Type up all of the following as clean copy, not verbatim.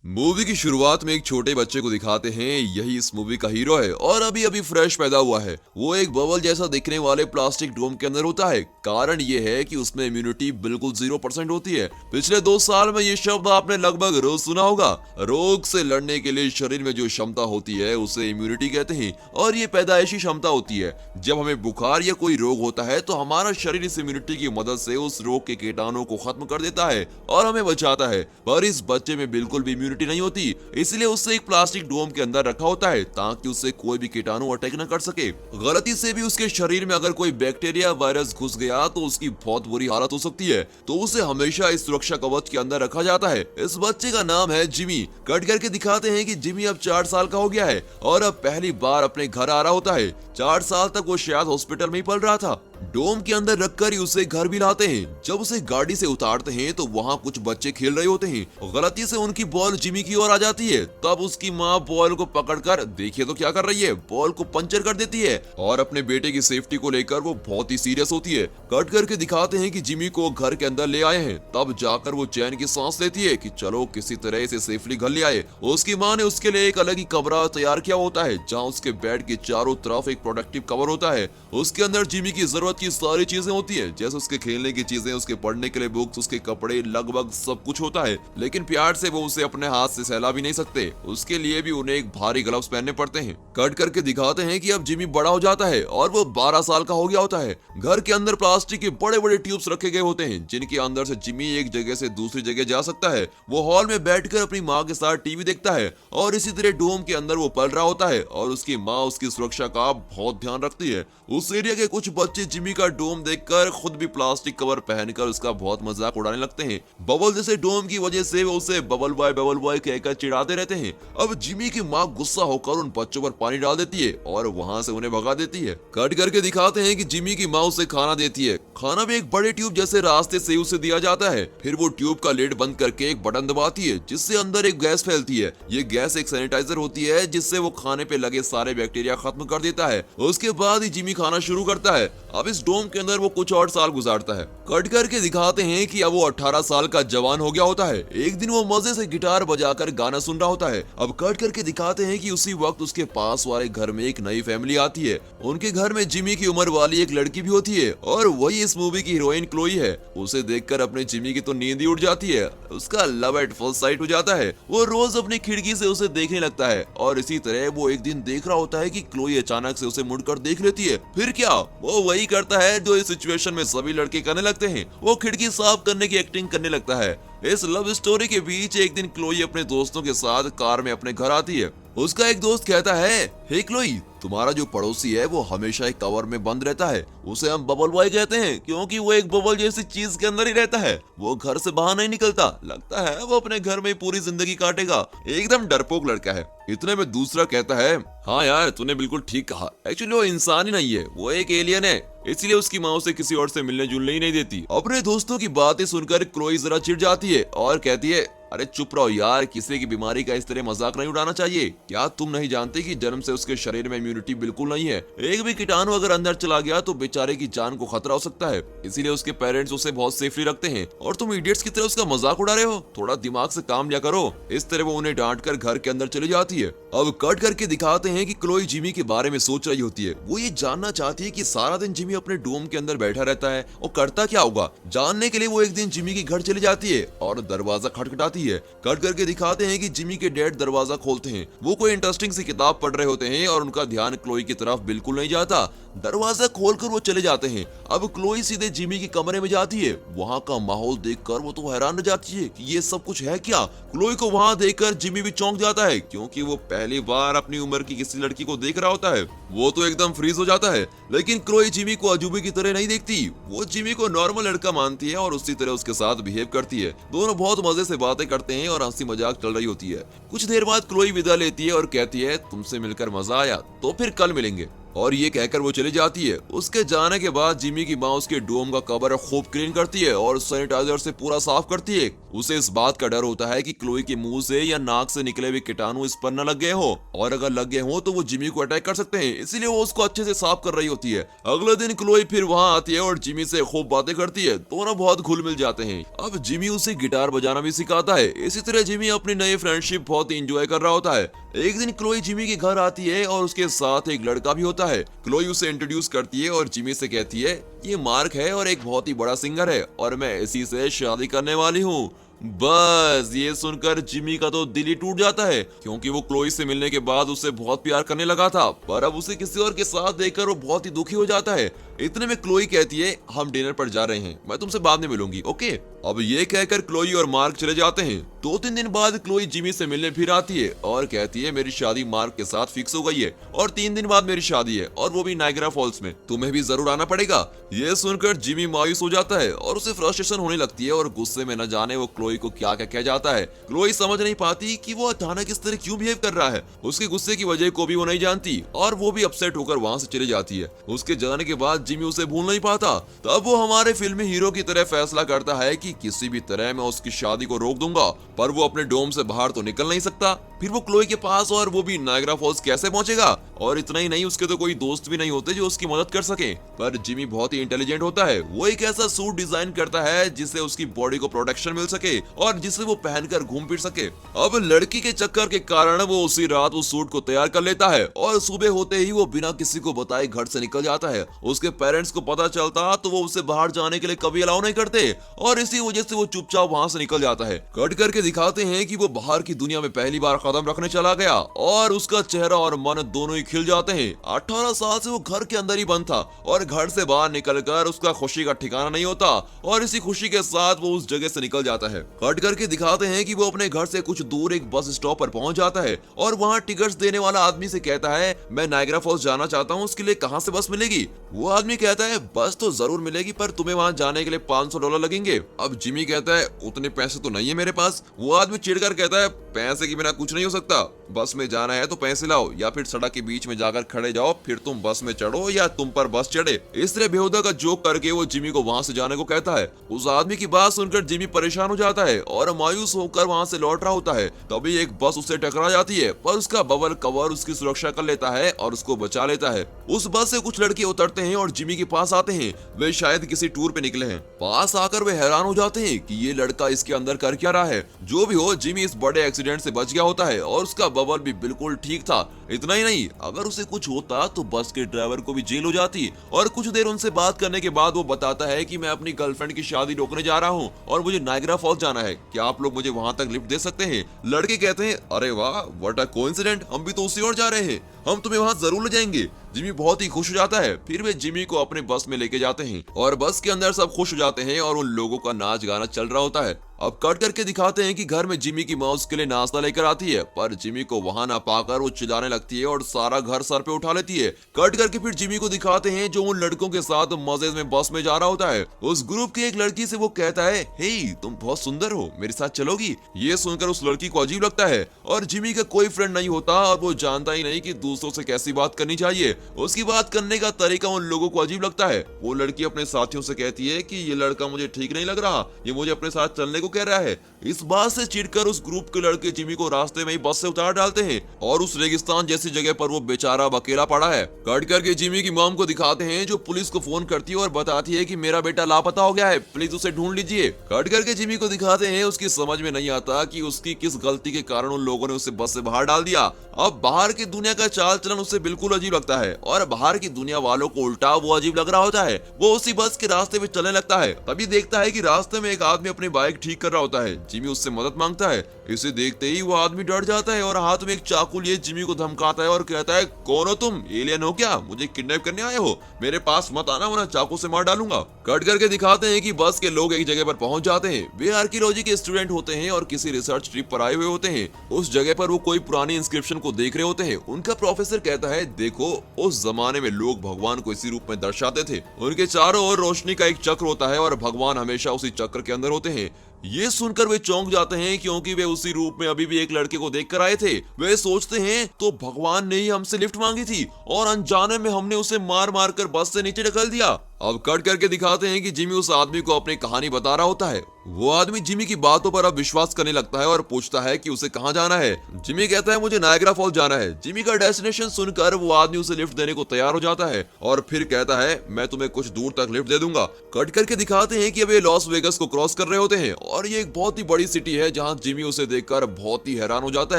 Movie की शुरुआत में एक छोटे बच्चे को दिखाते हैं। यही इस मूवी का हीरो है और अभी अभी फ्रेश पैदा हुआ है। वो एक बबल जैसा दिखने वाले प्लास्टिक डोम के अंदर होता है। कारण ये है कि उसमें इम्यूनिटी बिल्कुल 0% होती है। पिछले 2 साल में ये शब्द आपने लगभग रोज सुना होगा। रोग से लड़ने के लिए शरीर में जो क्षमता होती है उसे इम्यूनिटी कहते हैं और ये पैदाइशी क्षमता होती है। जब हमें बुखार या कोई रोग होता है तो हमारा शरीर इस इम्यूनिटी की मदद से उस रोग के कीटाणुओं को खत्म कर देता है और हमें बचाता है। पर इस बच्चे में बिल्कुल भी इम्यूनिटी नहीं होती, इसलिए उसे एक प्लास्टिक डोम के अंदर रखा होता है ताकि उससे कोई भी कीटाणु अटैक न कर सके। गलती से भी उसके शरीर में अगर कोई बैक्टीरिया वायरस घुस गया तो उसकी बहुत बुरी हालत हो सकती है, तो उसे हमेशा इस सुरक्षा कवच के अंदर रखा जाता है। इस बच्चे का नाम है जिमी। कट करके दिखाते हैं कि जिमी अब 4 साल का हो गया है और अब पहली बार अपने घर आ रहा होता है। 4 साल तक वो शायद हॉस्पिटल में ही पल रहा था। डोम के अंदर रखकर ही उसे घर भी लाते हैं। जब उसे गाड़ी से उतारते हैं तो वहाँ कुछ बच्चे खेल रहे होते हैं। गलती से उनकी बॉल जिमी की ओर आ जाती है। तब उसकी माँ बॉल को पकड़कर देखिए तो क्या कर रही है, बॉल को पंचर कर देती है और अपने बेटे की सेफ्टी को लेकर वो बहुत ही सीरियस होती है। कट करके दिखाते हैं कि जिमी को घर के अंदर ले आए हैं। तब जाकर वो चैन की सांस लेती है कि चलो किसी तरह से सेफली घर ले आए। उसकी माँ ने उसके लिए एक अलग ही कमरा तैयार किया होता है जहाँ उसके बेड के चारों तरफ एक प्रोटेक्टिव कवर होता है। उसके अंदर जिमी की जरूरत की सारी चीजें होती है, जैसे उसके खेलने की चीजें, उसके पढ़ने के लिए बुक्स, उसके कपड़े, लगभग सब कुछ होता है। लेकिन प्यार से वो उसे अपने हाथ से सहला भी नहीं सकते। उसके लिए भी उन्हें एक भारी ग्लव्स पहनने पड़ते हैं। कट करके दिखाते हैं कि अब जिमी बड़ा हो जाता है और वो 12 साल का हो गया होता है। घर के अंदर प्लास्टिक के बड़े बड़े ट्यूब्स रखे गए होते हैं जिनके अंदर से जिमी एक जगह से दूसरी जगह जा सकता है। वो हॉल में बैठकर अपनी माँ के साथ टीवी देखता है और इसी तरह डोम के अंदर वो पल रहा होता है और उसकी माँ उसकी सुरक्षा का बहुत ध्यान रखती है। उस एरिया के कुछ बच्चे जिमी का डोम देखकर खुद भी प्लास्टिक कवर पहनकर उसका बहुत मजाक उड़ाने लगते हैं। बबल जैसे डोम की वजह से वो उसे बबल बॉय कहकर चिढ़ाते रहते हैं। अब जिमी की माँ गुस्सा होकर उन बच्चों पर पानी डाल देती है और वहां से उन्हें भगा देती है। कट करके दिखाते हैं कि जिमी की माँ उसे खाना देती है। खाना भी एक बड़े ट्यूब जैसे रास्ते से उसे दिया जाता है। फिर वो ट्यूब का लिड बंद करके एक बटन दबाती है जिससे अंदर एक गैस फैलती है। ये गैस एक सैनिटाइजर होती है जिससे वो खाने पे लगे सारे बैक्टीरिया खत्म कर देता है। उसके बाद ही जिमी खाना शुरू करता है। अब इस डोम के अंदर वो कुछ और साल गुजारता है। कट करके दिखाते हैं कि अब वो 18 साल का जवान हो गया होता है। एक दिन वो मजे से गिटार बजाकर गाना सुन रहा होता है। अब कट करके दिखाते हैं कि उसी वक्त उसके पास वाले घर में एक नई फैमिली आती है। उनके घर में जिमी की उम्र वाली एक लड़की भी होती है और वही इस मूवी की हीरोइन क्लोई है। उसे देखकर अपने जिमी की तो नींद ही उड़ जाती है। उसका लव एट फर्स्ट साइट हो जाता है। वो रोज अपनी खिड़की से उसे देखने लगता है और इसी तरह वो एक दिन देख रहा होता है कि क्लोई अचानक से उसे मुड़कर देख लेती है। फिर क्या, वो वही करता है जो इस सिचुएशन में सभी लड़के करने लगते हैं। वो खिड़की साफ करने की एक्टिंग करने लगता है। इस लव स्टोरी के बीच एक दिन क्लोई अपने दोस्तों के साथ कार में अपने घर आती है। उसका एक दोस्त कहता है, हे क्लोई, तुम्हारा जो पड़ोसी है वो हमेशा एक कवर में बंद रहता है। उसे हम बबल बॉय कहते हैं क्योंकि वो एक बबल जैसी चीज के अंदर ही रहता है। वो घर से बाहर नहीं निकलता। लगता है वो अपने घर में पूरी जिंदगी काटेगा। एकदम डरपोक लड़का है। इतने में दूसरा कहता है, हाँ यार, तूने बिल्कुल ठीक कहा। एक्चुअली वो इंसान ही नहीं है, वो एक एलियन है। इसलिए उसकी माँ उसे किसी और से मिलने जुलने ही नहीं देती। अपने दोस्तों की बातें सुनकर क्लोई जरा चिढ़ जाती है और कहती है, अरे चुप रहो यार, किसी की बीमारी का इस तरह मजाक नहीं उड़ाना चाहिए। क्या तुम नहीं जानते कि जन्म से उसके शरीर में इम्यूनिटी बिल्कुल नहीं है। एक भी कीटाणु अगर अंदर चला गया तो बेचारे की जान को खतरा हो सकता है। इसीलिए उसके पेरेंट्स उसे बहुत सेफली रखते हैं और तुम इडियट्स की तरह उसका मजाक उड़ा रहे हो। थोड़ा दिमाग से काम लिया करो। इस तरह वो उन्हें डांट कर घर के अंदर चली जाती है। अब कट करके दिखाते हैं कि क्लोई जिमी के बारे में सोच रही होती है। वो ये जानना चाहती है कि सारा दिन जिमी अपने डोम के अंदर बैठा रहता है और करता क्या होगा। जानने के लिए वो एक दिन जिमी के घर चली जाती है और दरवाजा खटखटाती है। कट करके दिखाते हैं कि जिमी के डैड दरवाजा खोलते हैं। वो कोई इंटरेस्टिंग सी किताब पढ़ रहे होते हैं और उनका ध्यान क्लोई की तरफ बिल्कुल नहीं जाता। दरवाजा खोलकर वो चले जाते हैं। अब क्लोई सीधे जिमी के कमरे में जाती है। वहाँ का माहौल देखकर वो तो हैरान रह जाती है कि ये सब कुछ है क्या। क्लोई को वहाँ देखकर जिमी भी चौंक जाता है क्योंकि वो पहली बार अपनी उम्र की किसी लड़की को देख रहा होता है। वो तो एकदम फ्रीज हो जाता है। लेकिन क्लोई जिमी को अजूबे की तरह नहीं देखती। वो जिमी को नॉर्मल लड़का मानती है और उसी तरह उसके साथ बिहेव करती है। दोनों बहुत मजे से बातें करते हैं और हंसी मजाक चल रही होती है। कुछ देर बाद क्लोई विदा लेती है और कहती है, तुमसे मिलकर मजा आया, तो फिर कल मिलेंगे। और ये कहकर वो चली जाती है। उसके जाने के बाद जिमी की माँ उसके डोम का कवर खूब क्लीन करती है और सैनिटाइजर से पूरा साफ करती है। उसे इस बात का डर होता है कि क्लोई के मुंह से या नाक से निकले हुए कीटाणु इस पर न लग गए हो, और अगर लग गए हो तो वो जिमी को अटैक कर सकते हैं, इसीलिए वो उसको अच्छे से साफ कर रही होती है। अगले दिन क्लोई फिर वहाँ आती है और जिमी से खूब बातें करती है। दोनों बहुत घुल मिल जाते हैं। अब जिमी उसे गिटार बजाना भी सिखाता है। इसी तरह जिमी अपनी नई फ्रेंडशिप बहुत इंजॉय कर रहा होता है। एक दिन क्लोई जिमी के घर आती है और उसके साथ एक लड़का भी होता है। क्लोई उसे इंट्रोड्यूस करती है और जिमी से कहती है, ये मार्क है और एक बहुत ही बड़ा सिंगर है और मैं इसी से शादी करने वाली हूँ। बस ये सुनकर जिमी का तो दिल ही टूट जाता है, क्योंकि वो क्लोई से मिलने के बाद उससे बहुत प्यार करने लगा था, पर अब उसे किसी और के साथ देखकर वो बहुत ही दुखी हो जाता है। इतने में क्लोई कहती है, हम डिनर पर जा रहे हैं, मैं तुमसे बाद में मिलूंगी, ओके। अब ये कहकर क्लोई और मार्क चले जाते हैं। 2-3 दिन बाद क्लोई जिमी से मिलने फिर आती है और कहती है, मेरी शादी मार्क के साथ फिक्स हो गई है और 3 दिन बाद मेरी शादी है, और वो भी नायग्रा फॉल्स में, तुम्हें भी जरूर आना पड़ेगा। ये सुनकर जिमी मायूस हो जाता है और उसे फ्रस्ट्रेशन होने लगती है और गुस्से में न जाने वो क्लोई को क्या क्या कह जाता है। क्लोई समझ नहीं पाती कि वो अचानक इस तरह क्यों बिहेव कर रहा है। उसके गुस्से की वजह को भी वो नहीं जानती और वो भी अपसेट होकर वहाँ से चली जाती है। उसके जाने के बाद जिमी उसे भूल नहीं पाता। तब वो हमारे फिल्मी हीरो की तरह फैसला करता है कि किसी भी तरह मैं उसकी शादी को रोक दूंगा, पर वो अपने डोम से बाहर तो निकल नहीं सकता। फिर वो क्लोई के पास, और वो भी नायग्रा फॉल्स कैसे पहुंचेगा? और इतना ही नहीं, उसके तो कोई दोस्त भी नहीं होते जो उसकी मदद कर सके। पर जिमी बहुत ही इंटेलिजेंट होता है। वो एक ऐसा सूट डिजाइन करता है जिससे उसकी बॉडी को प्रोटेक्शन मिल सके और जिसे वो पहनकर घूम फिर सके। अब लड़की के चक्कर के कारण वो उसी रात उस सूट को तैयार कर लेता है और सुबह होते ही वो बिना किसी को बताए घर से निकल जाता है। उसके पेरेंट्स को पता चलता तो वो उसे बाहर जाने के लिए कभी अलाउ नहीं करते और इसी वजह से वो चुपचाप वहां से निकल जाता है। कट करके दिखाते हैं कि वो बाहर की दुनिया में पहली बार कदम रखने चला गया और उसका चेहरा और मन दोनों ही खिल जाते हैं। 18 साल से वो घर के अंदर ही बंद था और घर से बाहर निकलकर उसका खुशी का ठिकाना नहीं होता, और इसी खुशी के साथ वो उस जगह से निकल जाता है। कट करके दिखाते हैं कि वो अपने घर से कुछ दूर एक बस स्टॉप पर पहुंच जाता है और वहां टिकट्स देने वाला आदमी से कहता है, मैं नायग्रा फॉल्स जाना चाहता हूँ, उसके लिए कहाँ से बस मिलेगी? वो आदमी कहता है, बस तो जरूर मिलेगी, पर तुम्हें वहां जाने के लिए $500 लगेंगे। अब जिमी कहता है, उतने पैसे तो नहीं है मेरे पास। वो आदमी चिढ़कर कहता है, पैसे के बिना कुछ नहीं हो सकता, बस में जाना है तो पैसे लाओ, या फिर सड़क के बीच में जाकर खड़े जाओ, फिर तुम बस में चढ़ो या तुम पर बस चढ़े। इस तरह बेहुदा का जोक करके वो जिमी को वहां से जाने को कहता है। उस आदमी की बात सुनकर जिमी परेशान हो जाता है और मायूस होकर वहां से लौट रहा होता है। तभी एक बस उससे टकरा जाती है, पर उसका बबल कवर उसकी सुरक्षा कर लेता है और उसको बचा लेता है। उस बस से कुछ लड़के उतरते हैं और जिमी के पास आते हैं। वे शायद किसी टूर पे निकले हैं। पास आकर वे हैरान हो जाते हैं कि ये लड़का इसके अंदर कर क्या रहा है। जो भी हो, जिमी इस बड़े एक्सीडेंट से बच गया होता है और उसका बबल भी बिल्कुल ठीक था। इतना ही नहीं, अगर उसे कुछ होता तो बस के ड्राइवर को भी जेल हो जाती। और कुछ देर उनसे बात करने के बाद वो बताता है कि मैं अपनी गर्लफ्रेंड की शादी रोकने जा रहा हूँ और मुझे नायग्रा फॉल्स जाना है, क्या आप लोग मुझे वहां तक लिफ्ट दे सकते हैं? लड़के कहते हैं, अरे वाह, व्हाट अ कोइंसिडेंट, हम भी तो उसी ओर जा रहे हैं, हम तुम्हें वहां जरूर ले जाएंगे। जिमी बहुत ही खुश हो जाता है। फिर वे जिमी को अपने बस में लेके जाते हैं और बस के अंदर सब खुश हो जाते हैं और उन लोगों का नाच गाना चल रहा होता है। अब कट करके दिखाते हैं कि घर में जिमी की माँ उसके लिए नाश्ता लेकर आती है, पर जिमी को वहां ना पाकर वो चिल्लाने लगती है और सारा घर सर पे उठा लेती है। कट करके फिर जिमी को दिखाते हैं जो उन लड़कों के साथ मजे में बस में जा रहा होता है। उस ग्रुप की एक लड़की से वो कहता है, हे तुम बहुत सुंदर हो, मेरे साथ चलोगी? ये सुनकर उस लड़की को अजीब लगता है और जिमी का कोई फ्रेंड नहीं होता और वो जानता ही नहीं कि दूसरों से कैसी बात करनी चाहिए। उसकी बात करने का तरीका उन लोगों को अजीब लगता है। वो लड़की अपने साथियों से कहती है कि ये लड़का मुझे ठीक नहीं लग रहा, ये मुझे अपने साथ चलने को कह रहा है। इस बात से चिढ़कर उस ग्रुप के लड़के जिमी को रास्ते में ही बस से उतार डालते हैं और उस रेगिस्तान जैसी जगह पर वो बेचारा अब अकेला पड़ा है। कट करके जिमी की मॉम को दिखाते हैं जो पुलिस को फोन करती है और बताती है कि मेरा बेटा लापता हो गया है, प्लीज उसे ढूंढ लीजिए। कट करके जिमी को दिखाते हैं उसकी समझ में नहीं आता कि उसकी किस गलती के कारण उन लोगों ने उसे बस से बाहर डाल दिया। अब बाहर की दुनिया का चाल चलन उसे बिल्कुल अजीब लगता है और बाहर की दुनिया वालों को उल्टा वो अजीब लग रहा होता है। वो उसी बस के रास्ते में चलने लगता है, तभी देखता है कि रास्ते में एक आदमी अपनी बाइक ठीक कर रहा होता है। जिमी उससे मदद मांगता है। इसे देखते ही वो आदमी डर जाता है और हाथ में एक चाकू लिए जिमी को धमकाता है और कहता है, कौन हो तुम? एलियन हो क्या? मुझे किडनैप करने आए हो? मेरे पास मत आना वरना चाकू से मार डालूंगा। कट करके दिखाते हैं कि बस के लोग एक जगह पर पहुंच जाते हैं। वे आर्कियोलॉजी के स्टूडेंट होते हैं और किसी रिसर्च ट्रिप पर आए हुए होते हैं। उस जगह पर वो कोई पुरानी इंस्क्रिप्शन को देख रहे होते हैं। उनका प्रोफेसर कहता है, देखो उस जमाने में लोग भगवान को इसी रूप में दर्शाते थे। उनके चारों ओर रोशनी का एक चक्र होता है और भगवान हमेशा उसी चक्र के अंदर होते हैं। ये सुनकर वे चौंक जाते हैं क्योंकि वे उसी रूप में अभी भी एक लड़के को देख कर आए थे। वे सोचते हैं तो भगवान ने ही हमसे लिफ्ट मांगी थी और अनजाने में हमने उसे मार मार कर बस से नीचे ढकेल दिया। अब कट करके दिखाते हैं कि जिमी उस आदमी को अपनी कहानी बता रहा होता है। वो आदमी जिमी की बातों पर अब विश्वास करने लगता है और पूछता है कि उसे कहाँ जाना है। जिमी कहता है मुझे नायग्रा फॉल जाना है। जिमी का डेस्टिनेशन सुनकर वो आदमी उसे लिफ्ट देने को तैयार हो जाता है और फिर कहता है मैं तुम्हें कुछ दूर तक लिफ्ट दे दूंगा। कट करके दिखाते हैं कि अब ये लॉस वेगस को क्रॉस कर रहे होते हैं और ये एक बहुत ही बड़ी सिटी है जहाँ जिमी उसे देखकर बहुत ही हैरान हो जाता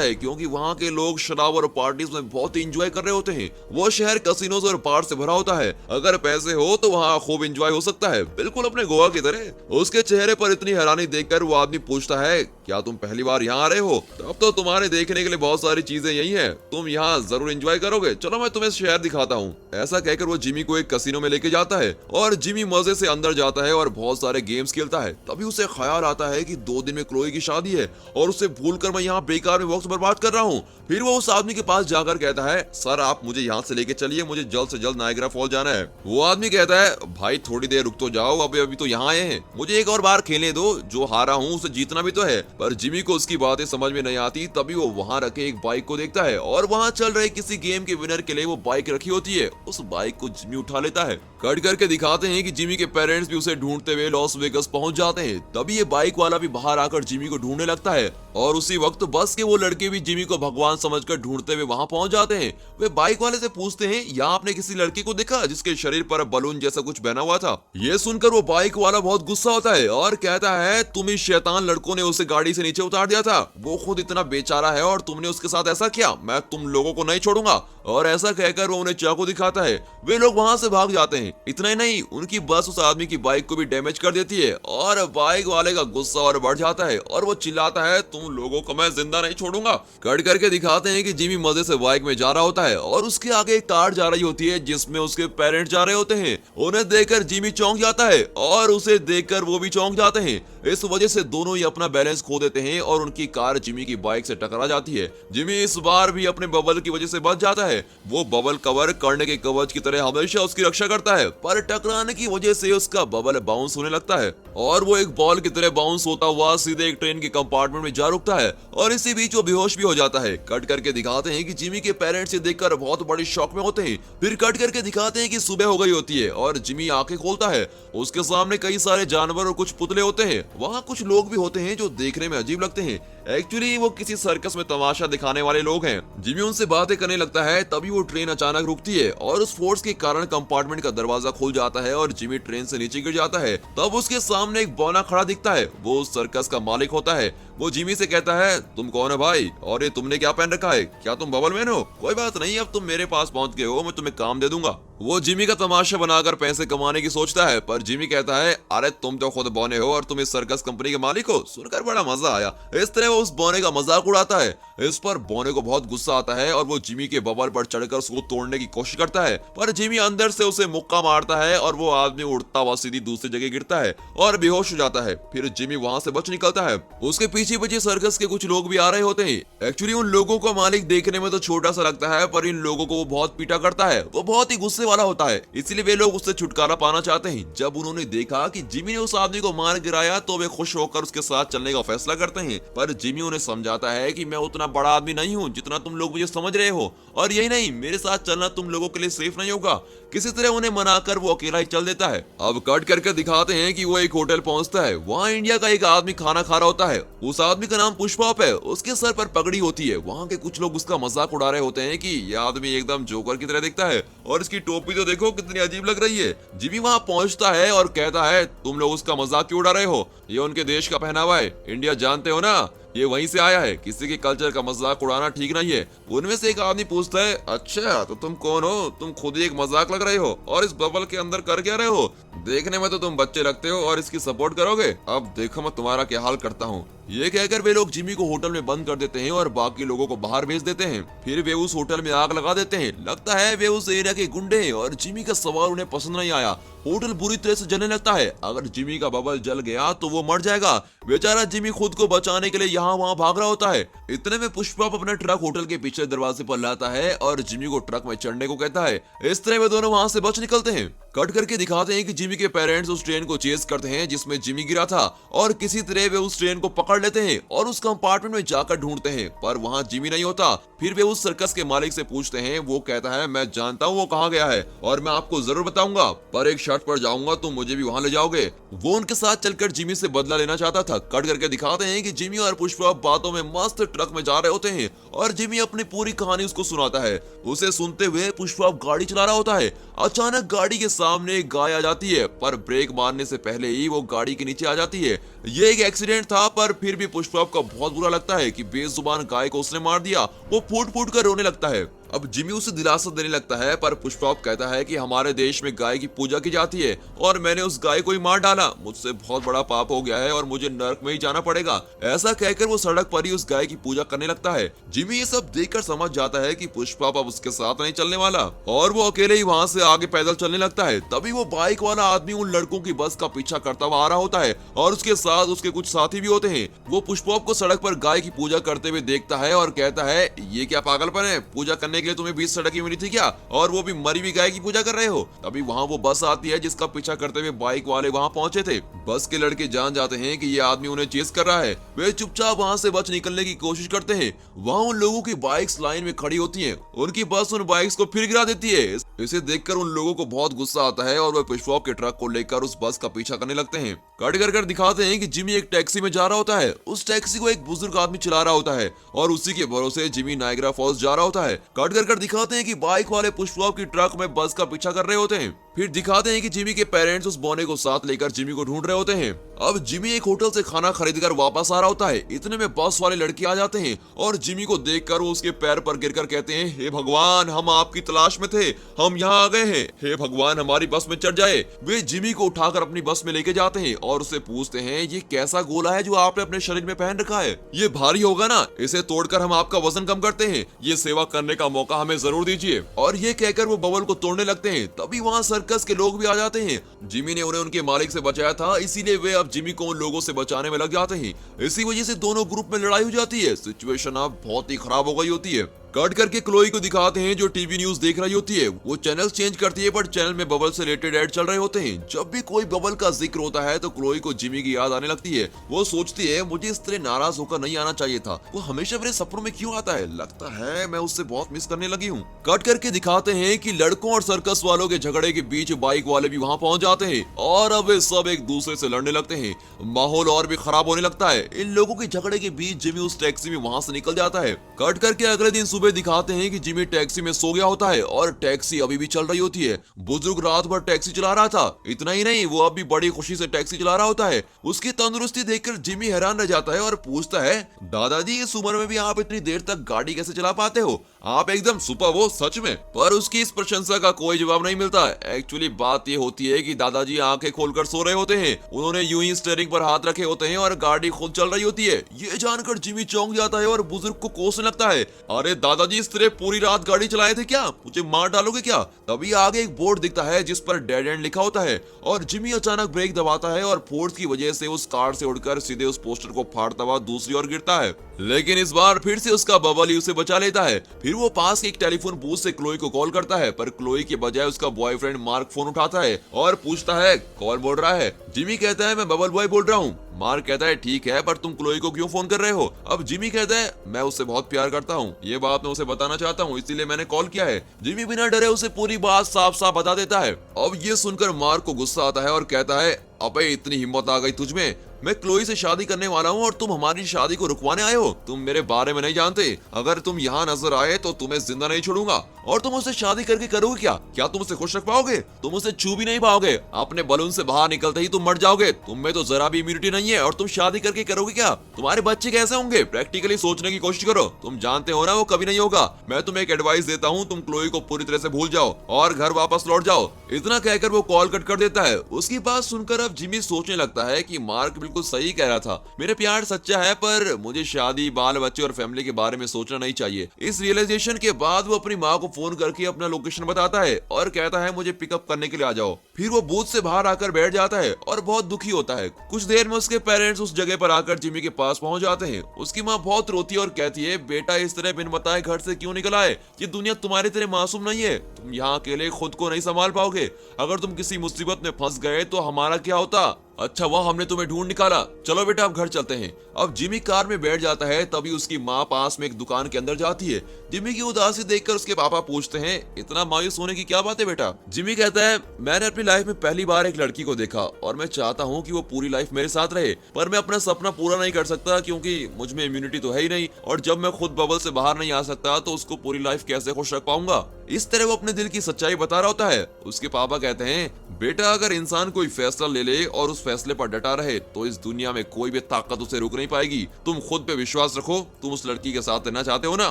है क्योंकि वहाँ के लोग शराब और पार्टीज में बहुत ही इंजॉय कर रहे होते हैं। वो शहर कसिनोज और बार से भरा होता है। अगर पैसे हो तो वहाँ खूब इंजॉय हो सकता है, बिल्कुल अपने गोवा की तरह। उसके चेहरे पर इतनी हैरानी देखकर वो आदमी पूछता है क्या तुम पहली बार यहाँ आ रहे हो? तब तो तुम्हारे देखने के लिए बहुत सारी चीजें यही हैं, तुम यहाँ जरूर एंजॉय करोगे, चलो मैं तुम्हें शहर दिखाता हूँ। ऐसा कहकर वो जिमी को एक कसिनो में लेके जाता है और जिमी मजे से अंदर जाता है और बहुत सारे गेम्स खेलता है। तभी उसे ख्याल आता है कि 2 दिन में क्लोई की शादी है और उसे भूलकर मैं यहाँ बेकार में वक्त बर्बाद कर रहा हूँ। फिर वो उस आदमी के पास जाकर कहता है सर आप मुझे यहाँ से लेके चलिए, मुझे जल्द से जल्द नायग्रा फॉल जाना है। वो आदमी कहता है भाई थोड़ी देर रुक तो जाओ, अभी तो यहाँ आए हैं, मुझे एक और बार खेलने दो, जो हारा हूँ उसे जीतना भी तो है। पर जिमी को उसकी बातें समझ में नहीं आती। तभी वो वहाँ रखे एक बाइक को देखता है और वहाँ चल रहे किसी गेम के विनर के लिए वो बाइक रखी होती है। उस बाइक को जिमी उठा लेता है। कट करके दिखाते हैं कि जिमी के पेरेंट्स भी उसे ढूंढते हुए लॉस वेगस पहुंच जाते हैं। तभी ये बाइक वाला भी बाहर आकर जिमी को ढूंढने लगता है और उसी वक्त बस के वो लड़के भी जिमी को भगवान समझकर ढूंढते हुए वहां पहुंच जाते हैं। वे बाइक वाले से पूछते हैं यहाँ आपने किसी लड़के को देखा जिसके शरीर पर बलून जैसा कुछ बना हुआ था? ये सुनकर वो बाइक वाला बहुत गुस्सा होता है और कहता है तुम इस शैतान लड़कों ने उसे गाड़ी से नीचे उतार दिया था, वो खुद इतना बेचारा है और तुमने उसके साथ ऐसा किया, मैं तुम लोगों को नहीं छोड़ूंगा। और ऐसा कहकर वो उन्हें चाकू दिखाता है। वे लोग वहां से भाग जाते हैं। इतना ही नहीं, उनकी बस उस आदमी की बाइक को भी डैमेज कर देती है और बाइक वाले का गुस्सा और बढ़ जाता है और वो चिल्लाता है तुम लोगों को मैं जिंदा नहीं छोड़ूंगा। कट करके दिखाते हैं कि जिमी मजे से बाइक में जा रहा होता है और उसके आगे एक कार जा रही होती है जिसमें उसके पेरेंट्स जा रहे होते हैं। उन्हें देखकर जिमी चौंक जाता है और उसे देखकर वो भी चौंक जाते हैं। इस वजह से दोनों ही अपना बैलेंस खो देते हैं और उनकी कार जिमी की बाइक से टकरा जाती है। जिमी इस बार भी अपने बबल की वजह से बच जाता है। वो बबल कवर करने के कवच की तरह हमेशा उसकी रक्षा करता है, पर टकराने की वजह से उसका बबल बाउंस होने लगता है और वो एक बॉल की तरह बाउंस होता हुआ सीधे एक ट्रेन के कंपार्टमेंट में जा रुकता है और इसी बीच वो बेहोश भी हो जाता है। कट करके दिखाते हैं कि जिमी के पेरेंट्स देखकर बहुत बड़ी शॉक में होते हैं। फिर कट करके दिखाते हैं कि सुबह हो गई होती है और जिमी आंखें खोलता है। उसके सामने कई सारे जानवर और कुछ पुतले होते हैं। वहाँ कुछ लोग भी होते हैं जो देखने में अजीब लगते हैं। एक्चुअली वो किसी सर्कस में तमाशा दिखाने वाले लोग हैं। जिमी उनसे बातें करने लगता है। तभी वो ट्रेन अचानक रुकती है और उस फोर्स के कारण कंपार्टमेंट का दरवाजा खुल जाता है और जिमी ट्रेन से नीचे गिर जाता है। तब उसके सामने एक बौना खड़ा दिखता है। वो उस सर्कस का मालिक होता है। वो जिमी से कहता है तुम कौन है भाई और ये तुमने क्या पहन रखा है? क्या तुम बबल मैन हो? कोई बात नहीं, अब तुम मेरे पास पहुंच गए हो, मैं तुम्हें काम दे दूंगा। वो जिमी का तमाशा बनाकर पैसे कमाने की सोचता है, पर जिमी कहता है अरे तुम तो खुद बौने हो और तुम इस सर्कस कंपनी के मालिक हो। सुनकर बड़ा मजा आया। इस तरह वो उस बौने का मजाक उड़ाता है। इस पर बौने को बहुत गुस्सा आता है और वो जिमी के बबल पर चढ़कर उसको तोड़ने की कोशिश करता है, पर जिमी अंदर से उसे मुक्का मारता है और वो आदमी उड़ता हुआ सीधी दूसरी जगह गिरता है और बेहोश हो जाता है। फिर जिमी वहां से बच निकलता है। उसके पीछे पीछे सर्कस के कुछ लोग भी आ रहे होते हैं। एक्चुअली उन लोगों का मालिक देखने में तो छोटा सा लगता है, पर इन लोगों को वो बहुत पीटा करता है। वो बहुत ही गुस्से वाला होता है, इसलिए वे लोग उससे छुटकारा पाना चाहते हैं। जब उन्होंने देखा कि जिमी ने उस आदमी को मार गिराया तो वे खुश होकर उसके साथ चलने का फैसला करते हैं, पर जिमी उन्हें समझाता है कि मैं उतना बड़ा आदमी नहीं हूँ जितना तुम लोग मुझे समझ रहे हो, और यही नहीं, मेरे साथ चलना तुम लोगों के लिए सेफ नहीं होगा। किसी तरह उन्हें मनाकर वो अकेला ही चल देता है। अब कट करके दिखाते हैं कि वो एक होटल पहुंचता है। वहाँ इंडिया का एक आदमी खाना खा रहा होता है। उस आदमी का नाम पुष्पॉप है। उसके सर पर पगड़ी होती है। वहाँ के कुछ लोग उसका मजाक उड़ा रहे होते हैं कि यह आदमी एकदम जोकर की तरह दिखता है और इसकी टोपी तो देखो कितनी अजीब लग रही है। जिमी वहाँ पहुंचता है और कहता है तुम लोग उसका मजाक क्यों उड़ा रहे हो? ये उनके देश का पहनावा है, इंडिया जानते हो ना, ये वहीं से आया है, किसी के कल्चर का मजाक उड़ाना ठीक नहीं है। उनमें से एक आदमी पूछता है अच्छा तो तुम कौन हो? तुम खुद ही एक मजाक लग रहे हो और इस बबल के अंदर कर क्या रहे हो? देखने में तो तुम बच्चे लगते हो और इसकी सपोर्ट करोगे, अब देखो मैं तुम्हारा क्या हाल करता हूँ। ये कहकर वे लोग जिमी को होटल में बंद कर देते हैं और बाकी लोगों को बाहर भेज देते हैं। फिर वे उस होटल में आग लगा देते हैं। लगता है वे उस एरिया के गुंडे हैं और जिमी का सवाल उन्हें पसंद नहीं आया। होटल बुरी तरह से जलने लगता है। अगर जिमी का बबल जल गया तो वो मर जाएगा। बेचारा जिमी खुद को बचाने के लिए यहाँ वहाँ भाग रहा होता है। इतने में पुष्पॉप अपना ट्रक होटल के पीछे दरवाजे पर लाता है और जिमी को ट्रक में चढ़ने को कहता है। इस तरह वे दोनों वहाँ से बच निकलते हैं। कट करके दिखाते हैं कि जिमी के पेरेंट्स उस ट्रेन को चेस करते हैं जिसमें जिमी गिरा था और किसी तरह वे उस ट्रेन को पकड़ लेते हैं और उस कंपार्टमेंट में जाकर ढूंढते हैं, पर वहां जिमी नहीं होता। फिर वे उस सर्कस के मालिक से पूछते हैं। वो कहता है मैं जानता हूँ वो कहाँ गया है और मैं आपको जरूर बताऊंगा, पर एक शर्त पर जाऊंगा, तुम मुझे भी वहां ले जाओगे। वो उनके साथ चलकर जिमी से बदला लेना चाहता था। कट करके दिखाते हैं कि जिमी और पुष्पा बातों में मस्त ट्रक में जा रहे होते हैं और जिमी अपनी पूरी कहानी उसको सुनाता है। उसे सुनते हुए पुष्पा गाड़ी चला रहा होता है। अचानक गाड़ी के सामने एक गाय आ जाती है, पर ब्रेक मारने से पहले ही वो गाड़ी के नीचे आ जाती है। ये एक एक्सीडेंट था, पर फिर भी पुष्पा को बहुत बुरा लगता है कि बेजुबान गाय को उसने मार दिया। वो फूट फूट कर रोने लगता है। अब जिमी उसे दिलासा देने लगता है, पर पुष्पा कहता है कि हमारे देश में गाय की पूजा की जाती है और मैंने उस गाय को ही मार डाला। मुझसे बहुत बड़ा पाप हो गया है और मुझे नरक में ही जाना पड़ेगा। ऐसा कहकर वो सड़क पर ही उस गाय की पूजा करने लगता है। जिमी ये सब देखकर समझ जाता है कि पुष्पा अब उसके साथ नहीं चलने वाला और वो अकेले ही वहाँ से आगे पैदल चलने लगता है। तभी वो बाइक वाला आदमी उन लड़कों की बस का पीछा करता हुआ आ रहा होता है और उसके साथ उसके कुछ साथी भी होते हैं। वो पुष्पा को सड़क पर गाय की पूजा करते हुए देखता है और कहता है ये क्या पागलपन है, पूजा करने के लिए तुम्हें 20 सड़क मिली थी क्या, और वो भी मरी हुई गाय की पूजा कर रहे हो। तभी वहाँ वो बस आती है जिसका पीछा करते हुए बाइक वाले वहाँ पहुंचे थे। बस के लड़के जान जाते हैं कि ये आदमी उन्हें चेस कर रहा है। वे चुपचाप वहाँ से बच निकलने की कोशिश करते हैं। वहाँ उन लोगों की बाइक्स लाइन में खड़ी होती हैं। उनकी बस उन बाइक्स को फिर गिरा देती है। इसे देखकर उन लोगों को बहुत गुस्सा आता है और वे पुष्पा के ट्रक को लेकर उस बस का पीछा करने लगते हैं। कट कर दिखाते हैं कि जिमी एक टैक्सी में जा रहा होता है। उस टैक्सी को एक बुजुर्ग आदमी चला रहा होता है और उसी के भरोसे जिमी नायग्रा फॉल्स जा रहा होता है। कट कर दिखाते हैं कि बाइक वाले पुष्पा की ट्रक में बस का पीछा कर रहे होते हैं। फिर दिखाते हैं कि जिमी के पेरेंट्स उस बौने को साथ लेकर जिमी को ढूंढ रहे होते हैं। अब जिमी एक होटल से खाना खरीदकर वापस आ रहा होता है। इतने में बस वाले लड़के आ जाते हैं और जिमी को देखकर वो उसके पैर पर गिरकर कहते हैं हे भगवान, हम आपकी तलाश में थे, हम यहाँ आ गए हैं, हे भगवान हमारी बस में चढ़ जाए। वे जिमी को उठाकर अपनी बस में लेके जाते हैं और उससे पूछते हैं ये कैसा गोला है जो आपने अपने शरीर में पहन रखा है, ये भारी होगा ना, इसे तोड़कर हम आपका वजन कम करते हैं, ये सेवा करने का मौका हमें जरूर दीजिए। और ये कहकर वो बबल को तोड़ने लगते हैं। तभी वहाँ सर्कस के लोग भी आ जाते हैं। जिमी ने उन्हें उनके मालिक से बचाया था, इसीलिए वे अब जिमी को उन लोगों से बचाने में लग जाते हैं। इसी वजह से दोनों ग्रुप में लड़ाई हो जाती है। सिचुएशन अब बहुत ही खराब हो गई होती है। कट करके क्लोई को दिखाते हैं जो टीवी न्यूज देख रही होती है। वो चैनल चेंज करती है पर चैनल में बबल से रिलेटेड ऐड चल रहे होते हैं। जब भी कोई बबल का जिक्र होता है तो क्लोई को जिमी की याद आने लगती है। वो सोचती है मुझे इस तरह नाराज होकर नहीं आना चाहिए था, वो हमेशा मेरे सपनों में क्यों आता है, लगता है मैं उससे बहुत मिस करने लगी हूँ। कट करके दिखाते हैं कि लड़कों और सर्कस वालों के झगड़े के बीच बाइक वाले भी वहाँ पहुंच जाते हैं और अब वे सब एक दूसरे से लड़ने लगते हैं। माहौल और भी खराब होने लगता है। इन लोगों के झगड़े के बीच जिमी उस टैक्सी में वहाँ से निकल जाता है। कट करके अगले दिन सुबह दिखाते हैं कि जिमी टैक्सी में सो गया होता है और टैक्सी अभी भी चल रही होती है। बुजुर्ग रात भर टैक्सी चला रहा था। इतना ही नहीं, वो अभी बड़ी खुशी से टैक्सी चला रहा होता है। उसकी तंदुरुस्ती देखकर जिमी हैरान रह जाता है और पूछता है दादाजी इस उम्र में भी आप इतनी देर तक गाड़ी कैसे चला पाते हो, आप एकदम सुपर हो सच में। पर उसकी इस प्रशंसा का कोई जवाब नहीं मिलता। एक्चुअली बात ये होती है कि दादाजी आंखें खोलकर सो रहे होते हैं। उन्होंने यूं ही स्टीयरिंग पर हाथ रखे होते हैं और गाड़ी खुद चल रही होती है। ये जानकर जिमी चौंक जाता है और बुजुर्ग को कोसने लगता है, अरे दादाजी इस तरह पूरी रात गाड़ी चलाए थे क्या, मुझे मार डालोगे क्या। तभी आगे एक बोर्ड दिखता है जिस पर डेड एंड लिखा होता है और जिमी अचानक ब्रेक दबाता है और फोर्स की वजह से उस कार से उड़कर सीधे उस पोस्टर को फाड़ता हुआ दूसरी ओर गिरता है। लेकिन इस बार फिर से उसका बबल ही उसे बचा लेता है। फिर वो पास के एक टेलीफोन बूथ से क्लोई को कॉल करता है, पर क्लोई के बजाय उसका बॉयफ्रेंड मार्क फोन उठाता है और पूछता है कौन बोल रहा है। जिमी कहता है मैं बबल बॉय बोल रहा हूँ। मार्क कहता है ठीक है, पर तुम क्लोई को क्यों फोन कर रहे हो। अब जिमी कहता है मैं उससे बहुत प्यार करता हूँ, ये बात मैं उसे बताना चाहता हूँ, इसीलिए मैंने कॉल किया है। जिमी बिना डरे उसे पूरी बात साफ साफ बता देता है। अब ये सुनकर मार्क को गुस्सा आता है और कहता है अबे इतनी हिम्मत आ गई तुझमें, मैं क्लोई से शादी करने वाला हूँ और तुम हमारी शादी को रुकवाने आए हो। तुम मेरे बारे में नहीं जानते, अगर तुम यहाँ नजर आए तो तुम्हें जिंदा नहीं छोड़ूंगा। और तुम उससे शादी करके करोगे क्या, क्या तुम उसे खुश रख पाओगे, तुम उसे छू भी नहीं पाओगे, अपने बलून से बाहर निकलते ही तुम मर जाओगे, तुम में तो जरा भी इम्यूनिटी नहीं है और तुम शादी करके करोगे क्या, तुम्हारे बच्चे कैसे होंगे, प्रैक्टिकली सोचने की कोशिश करो, तुम जानते हो ना वो कभी नहीं होगा। मैं तुम्हें एक एडवाइस देता हूँ, तुम क्लोई को पूरी तरह से भूल जाओ और घर वापस लौट जाओ। इतना कहकर वो कॉल कट कर देता है। उसकी बात सुनकर अब जिमी सोचने लगता है कि मार्क बिल्कुल बिल्कुल सही कह रहा था, मेरा प्यार सच्चा है पर मुझे शादी, बाल बच्चे और फैमिली के बारे में सोचना नहीं चाहिए। इस रियलाइजेशन के बाद वो अपनी माँ को फोन करके अपना लोकेशन बताता है और कहता है मुझे पिकअप करने के लिए आ जाओ। फिर वो बूथ से बाहर आकर बैठ जाता है और बहुत दुखी होता है। कुछ देर में उसके पेरेंट्स उस जगह पर आकर जिमी के पास पहुंच जाते हैं। उसकी माँ बहुत रोती है और कहती है बेटा इस तरह बिन बताए घर से क्यों निकल आए, ये दुनिया तुम्हारी तरह मासूम नहीं है, तुम यहाँ अकेले खुद को नहीं संभाल पाओगे, अगर तुम किसी मुसीबत में फंस गए तो हमारा क्या होता। अच्छा हुआ हमने तुम्हें ढूंढ निकाला, चलो बेटा अब घर चलते हैं। अब जिमी कार में बैठ जाता है, तभी उसकी माँ पास में एक दुकान के अंदर जाती है। जिमी की उदासी देखकर उसके पापा पूछते हैं इतना मायूस होने की क्या बात है बेटा। जिमी कहता है मैंने अपनी लाइफ में पहली बार एक लड़की को देखा और मैं चाहता हूँ कि वो पूरी लाइफ मेरे साथ रहे, पर मैं अपना सपना पूरा नहीं कर सकता क्योंकि मुझ में इम्यूनिटी तो है ही नहीं, और जब मैं खुद बबल से बाहर नहीं आ सकता तो उसको पूरी लाइफ कैसे खुश रख पाऊंगा। इस तरह वो अपने दिल की सच्चाई बता रहा होता है। उसके पापा कहते हैं बेटा अगर इंसान कोई फैसला ले ले और उस फैसले पर डटा रहे तो इस दुनिया में कोई भी ताकत उसे रोक नहीं पाएगी। तुम खुद पे विश्वास रखो, तुम उस लड़की के साथ रहना चाहते हो ना,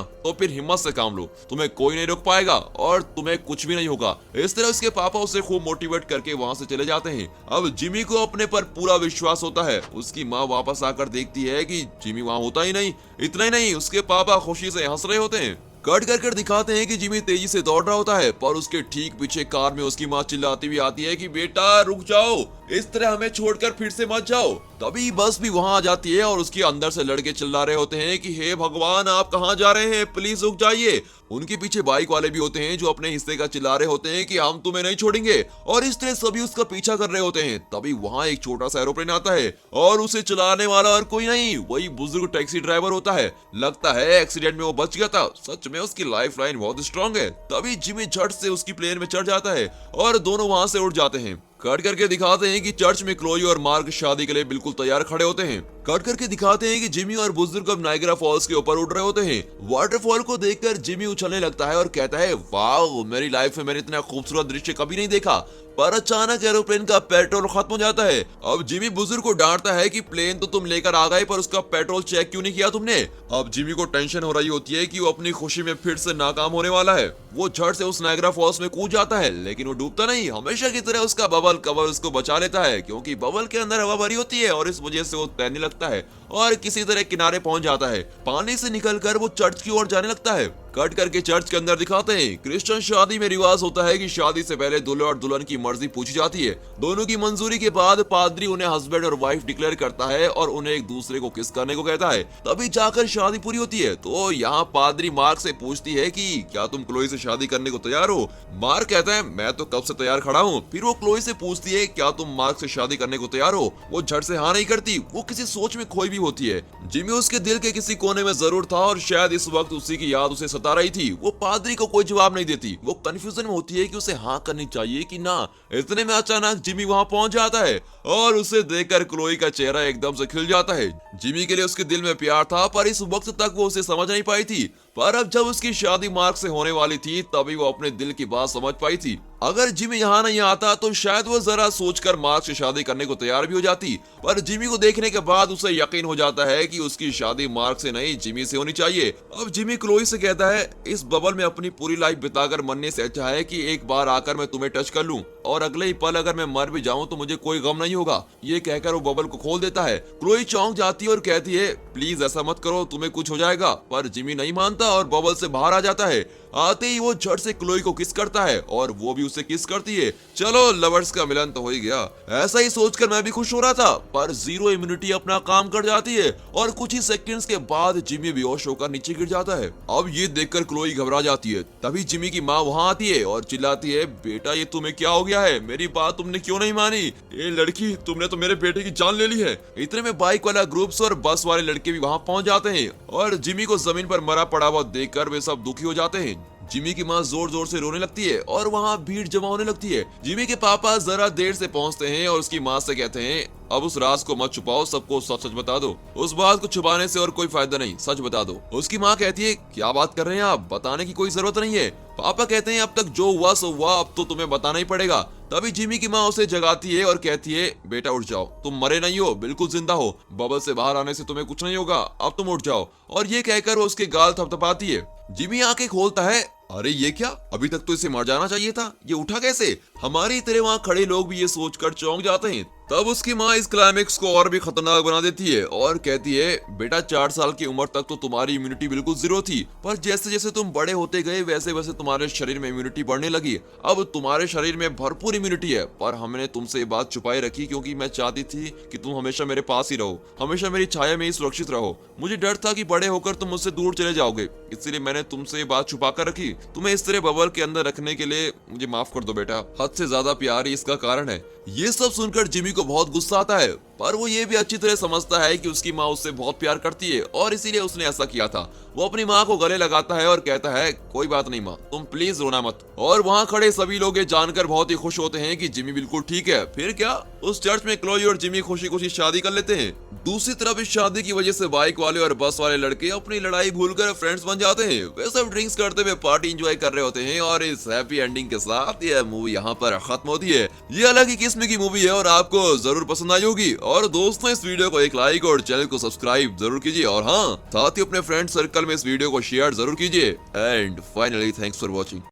तो फिर हिम्मत से काम लो, तुम्हें कोई नहीं रोक पाएगा और तुम्हें कुछ भी नहीं होगा। इस तरह उसके पापा उसे खूब मोटिवेट करके वहाँ से चले जाते हैं। अब जिमी को अपने पर पूरा विश्वास होता है। उसकी माँ वापस आकर देखती है कि जिमी वहाँ होता ही नहीं। इतना ही नहीं, उसके पापा खुशी से हंस रहे होते हैं। कट कर दिखाते हैं कि जिमी तेजी से दौड़ रहा होता है, पर उसके ठीक पीछे कार में उसकी माँ चिल्लाती हुई आती है कि बेटा रुक जाओ, इस तरह हमें छोड़कर फिर से मत जाओ। तभी बस भी वहां आ जाती है और उसके अंदर से लड़के चिल्ला रहे होते हैं कि हे भगवान आप कहां जा रहे हैं, प्लीज रुक जाइए। उनके पीछे बाइक वाले भी होते हैं जो अपने हिस्से का चिल्ला रहे होते हैं कि हम तुम्हें नहीं छोड़ेंगे, और इस तरह सभी उसका पीछा कर रहे होते हैं। तभी वहां एक छोटा सा एरोप्लेन आता है और उसे चलाने वाला और कोई नहीं, वही बुजुर्ग टैक्सी ड्राइवर होता है। लगता है एक्सीडेंट में वो बच गया था, सच में उसकी लाइफ लाइन बहुत स्ट्रांग है। तभी जिमी झट से उसकी प्लेन में चढ़ जाता है और दोनों वहां से उड़ जाते हैं। कट करके दिखाते हैं कि चर्च में क्लोई और मार्क शादी के लिए बिल्कुल तैयार खड़े होते हैं। कट करके दिखाते हैं कि जिमी और बुजुर्ग अब नायग्रा फॉल्स के ऊपर उड़ रहे होते हैं। वाटरफॉल को देखकर जिमी उछलने लगता है और कहता है वाह, मेरी लाइफ में मैंने इतना खूबसूरत दृश्य कभी नहीं देखा। पर अचानक एरोप्लेन का पेट्रोल खत्म हो जाता है। अब जिमी बुजुर्ग को डांटता है कि प्लेन तो तुम लेकर आ गए पर उसका पेट्रोल चेक क्यों नहीं किया तुमने। अब जिमी को टेंशन हो रही होती है कि वो अपनी खुशी में फिर से नाकाम होने वाला है। वो झट से उस नायग्रा फॉल्स में कूद जाता है, लेकिन वो डूबता नहीं। हमेशा की तरह उसका बबल कवर उसको बचा लेता है, क्योंकि बबल के अंदर हवा भरी होती है और इस वजह से वो तैरने लगता है और किसी तरह किनारे पहुंच जाता है। पानी से निकलकर वो चर्च की ओर जाने लगता है। कट करके चर्च के अंदर दिखाते हैं क्रिश्चियन शादी में रिवाज होता है कि शादी से पहले दूल्हे और दुल्हन की मर्जी पूछी जाती है। दोनों की मंजूरी के बाद पादरी उन्हें हस्बैंड और वाइफ डिक्लेयर करता है और उन्हें एक दूसरे को किस करने को कहता है, तभी जाकर शादी पूरी होती है। तो यहाँ पादरी मार्क से पूछती है कि क्या तुम क्लोई से शादी करने को तैयार हो। मार्क कहता है मैं तो कब से तैयार खड़ा हूँ। फिर वो क्लोई से पूछती है क्या तुम मार्क से शादी करने को तैयार हो। वो झट से हाँ नहीं करती, वो किसी सोच में खोई भी होती है। जिमी उसके दिल के किसी कोने में जरूर था और शायद इस वक्त उसी की याद उसे सता रही थी। वो पादरी को कोई जवाब नहीं देती, वो कंफ्यूजन में होती है कि उसे हाँ करनी चाहिए कि ना। इतने में अचानक जिमी वहां पहुंच जाता है और उसे देखकर क्लोई का चेहरा एकदम से खिल जाता है। जिमी के लिए उसके दिल में प्यार था, पर इस वक्त तक वो उसे समझ नहीं पाई थी। पर अब जब उसकी शादी मार्क से होने वाली थी तभी वो अपने दिल की बात समझ पाई थी। अगर जिमी यहाँ नहीं आता तो शायद वो जरा सोचकर मार्क से शादी करने को तैयार भी हो जाती। पर जिमी को देखने के बाद उसे यकीन हो जाता है कि उसकी शादी मार्क से नहीं जिमी से होनी चाहिए। अब जिमी क्लोई से कहता है इस बबल में अपनी पूरी लाइफ बिताकर मरने से अच्छा है कि एक बार आकर मैं तुम्हें टच कर लूं और अगले ही पल अगर मैं मर भी जाऊं तो मुझे कोई गम नहीं होगा। ये कहकर वो बबल को खोल देता है। क्लोई चौंक जाती है और कहती है प्लीज ऐसा मत करो, तुम्हें कुछ हो जाएगा। पर जिमी नहीं मानता और बबल से बाहर आ जाता है। आते ही वो झट से क्लोई को किस करता है और वो भी उसे किस करती है। चलो लवर्स का मिलन तो हो ही गया। ऐसा ही सोचकर मैं भी खुश हो रहा था, पर जीरो इम्यूनिटी अपना काम कर जाती है और कुछ ही सेकंड्स के बाद जिमी बेहोश होकर नीचे गिर जाता है। अब ये देखकर क्लोई घबरा जाती है। तभी जिमी की माँ वहाँ आती है और चिल्लाती है बेटा ये तुम्हें क्या हो गया है, मेरी बात तुमने क्यों नहीं मानी। ये लड़की, तुमने तो मेरे बेटे की जान ले ली है। इतने में बाइक वाला ग्रुप्स और बस वाले लड़के भी वहाँ पहुँच जाते हैं और जिमी को जमीन पर मरा पड़ा हुआ देखकर वे सब दुखी हो जाते हैं। जिमी की माँ जोर जोर से रोने लगती है और वहाँ भीड़ जमा होने लगती है। जिमी के पापा जरा देर से पहुँचते हैं और उसकी माँ से कहते हैं अब उस राज को मत छुपाओ, सबको सच सच बता दो। उस बात को छुपाने से और कोई फायदा नहीं, सच बता दो। उसकी माँ कहती है क्या बात कर रहे हैं आप, बताने की कोई जरूरत नहीं है। पापा कहते हैं अब तक जो हुआ सो हुआ, अब तो तुम्हें बताना ही पड़ेगा। तभी जिमी की माँ उसे जगाती है और कहती है बेटा उठ जाओ, तुम मरे नहीं हो, बिल्कुल जिंदा हो। बबल से बाहर आने से तुम्हें कुछ नहीं होगा, अब तुम उठ जाओ। और ये कहकर वो उसके गाल थपथपाती है। जिमी आंखें खोलता है, अरे ये क्या, अभी तक तो इसे मर जाना चाहिए था, ये उठा कैसे। हमारी तरह वहाँ खड़े लोग भी ये सोचकर चौंक जाते हैं। तब उसकी माँ इस क्लाइमेक्स को और भी खतरनाक बना देती है और कहती है, बेटा 4 साल की उम्र तक तो तुम्हारी इम्यूनिटी बिल्कुल जीरो थी, पर जैसे जैसे तुम बड़े होते गए वैसे वैसे तुम्हारे शरीर में इम्यूनिटी बढ़ने लगी। अब तुम्हारे शरीर में भरपूर इम्यूनिटी है, पर हमने तुमसे ये बात छुपाई रखी क्योंकि मैं चाहती थी कि तुम हमेशा मेरे पास ही रहो, हमेशा मेरी छाया में ही सुरक्षित रहो। मुझे डर था कि बड़े होकर तुम मुझसे दूर चले जाओगे, इसलिए मैंने तुमसे ये बात छुपा कर रखी। तुम्हें इस तरह बबल के अंदर रखने के लिए मुझे माफ कर दो बेटा, हद से ज्यादा प्यार ही इसका कारण है। ये सब सुनकर जिमी को बहुत गुस्सा आता है, पर वो ये भी अच्छी तरह समझता है कि उसकी माँ उससे बहुत प्यार करती है और इसीलिए उसने ऐसा किया था। वो अपनी माँ को गले लगाता है और कहता है, कोई बात नहीं माँ, तुम प्लीज रोना मत। और वहाँ खड़े सभी लोग ये जानकर बहुत ही खुश होते हैं कि जिमी बिल्कुल ठीक है। फिर क्या, उस चर्च में क्लोई और जिमी खुशी खुशी शादी कर लेते हैं। दूसरी तरफ इस शादी की वजह से बाइक वाले और बस वाले लड़के अपनी लड़ाई भूलकर फ्रेंड्स बन जाते हैं। वे सब ड्रिंक्स करते हुए पार्टी एंजॉय कर रहे होते हैं और इस हैप्पी एंडिंग के साथ यह मूवी यहाँ पर खत्म होती है। ये अलग ही किस्म की मूवी है और आपको जरूर पसंद आई होगी। और दोस्तों, इस वीडियो को एक लाइक और चैनल को सब्सक्राइब जरूर कीजिए और हाँ, साथ ही अपने फ्रेंड सर्कल में इस वीडियो को शेयर जरूर कीजिए। And finally thanks for watching.